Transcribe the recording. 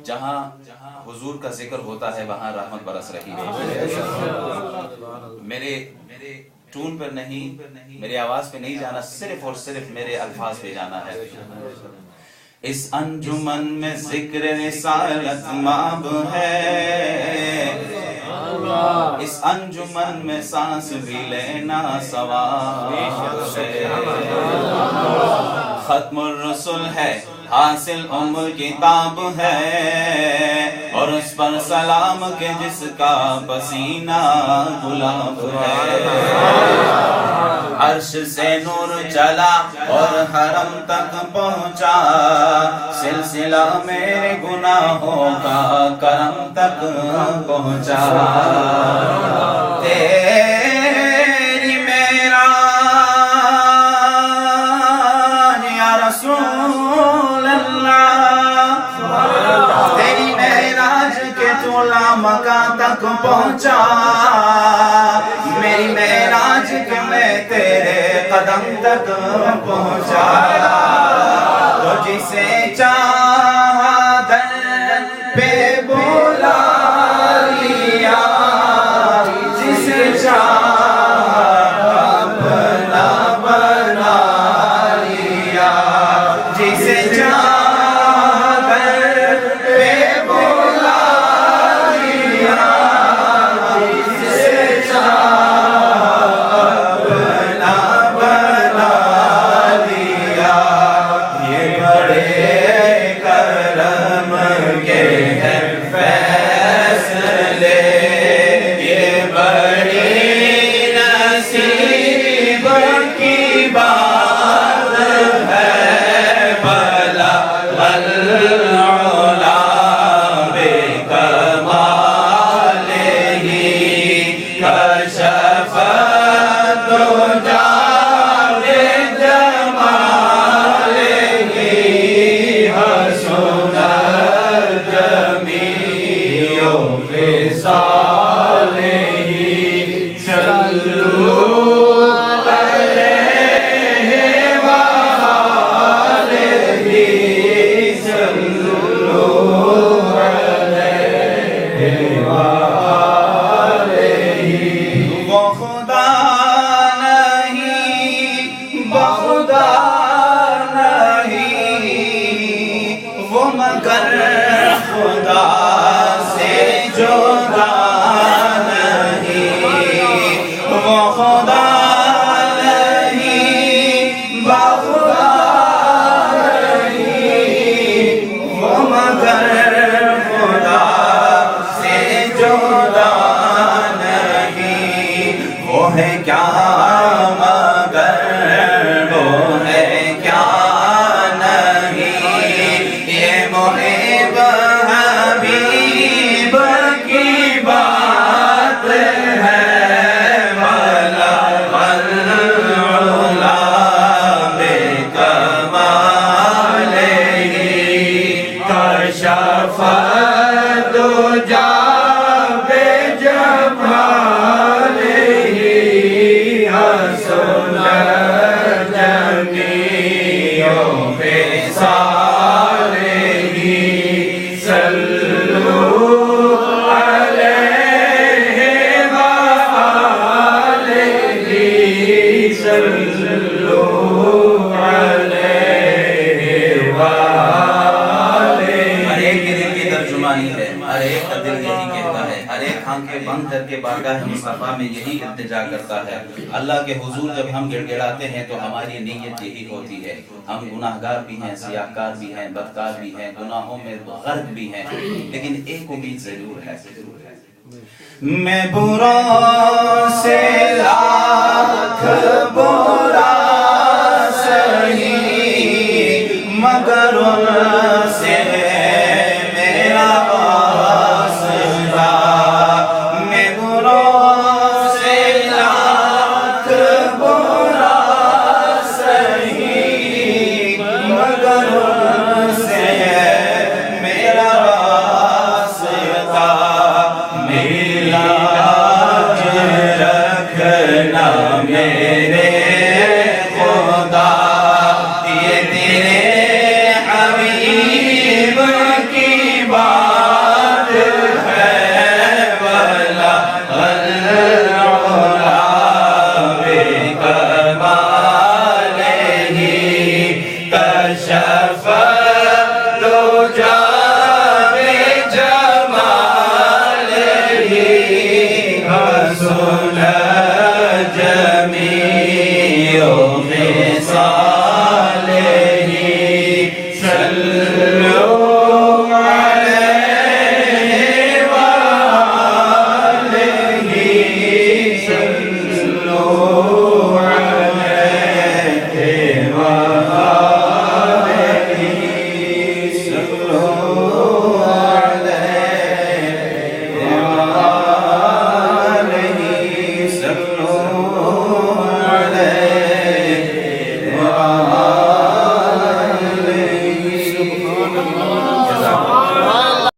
جہاں حضور کا ذکر ہوتا ہے وہاں رحمت برس رہی ہے. میرے ٹون پر نہیں، میری آواز پہ نہیں جانا، صرف اور صرف میرے الفاظ پہ جانا ہے. اس انجمن میں ذکر رسالت ماب ہے، اس انجمن میں سانس بھی لینا ثواب ہے. ختم الرسل ہے، حاصل کتاب ہے، اور اس پر سلام کے جس کا پسینہ گلاب ہے. عرش سے نور چلا اور حرم تک پہنچا، سلسلہ میرے گناہوں کا کرم تک پہنچا. تیری میرا یا رسول اللہ، تیری معراج کے چولا مکہ تک پہنچا. میری معراج کے میں تیرے قدم تک پہنچا. تو جسے چاہا در پہ بولا لیا، جسے چاہا اپنا بنا لیا، جسے چاہا در پہ بولا لیا، جسے چاہا اپنا بنا لیا. مانگ کر کے بارگاہ مصطفیٰ میں یہی التجا کرتا ہے۔ اللہ کے حضور جب ہم گڑ گڑاتے ہیں تو ہماری نیت یہی ہوتی ہے، ہم گناہگار بھی ہیں، سیاہکار بھی ہیں، بدکار بھی ہیں، گناہوں میں غرق بھی ہیں، لیکن ایک امید ضرور ہے، میں برا سے لاکھ برا سہی مگر ان سے میرا واسطہ، میں برا سے لاکھ برا سہی مگر ان سے میرا واسطہ، میرا رکھنا میرے خدا، یہ تیرے حبیب کی بات ہے، بلا العلا بکمالہ کشف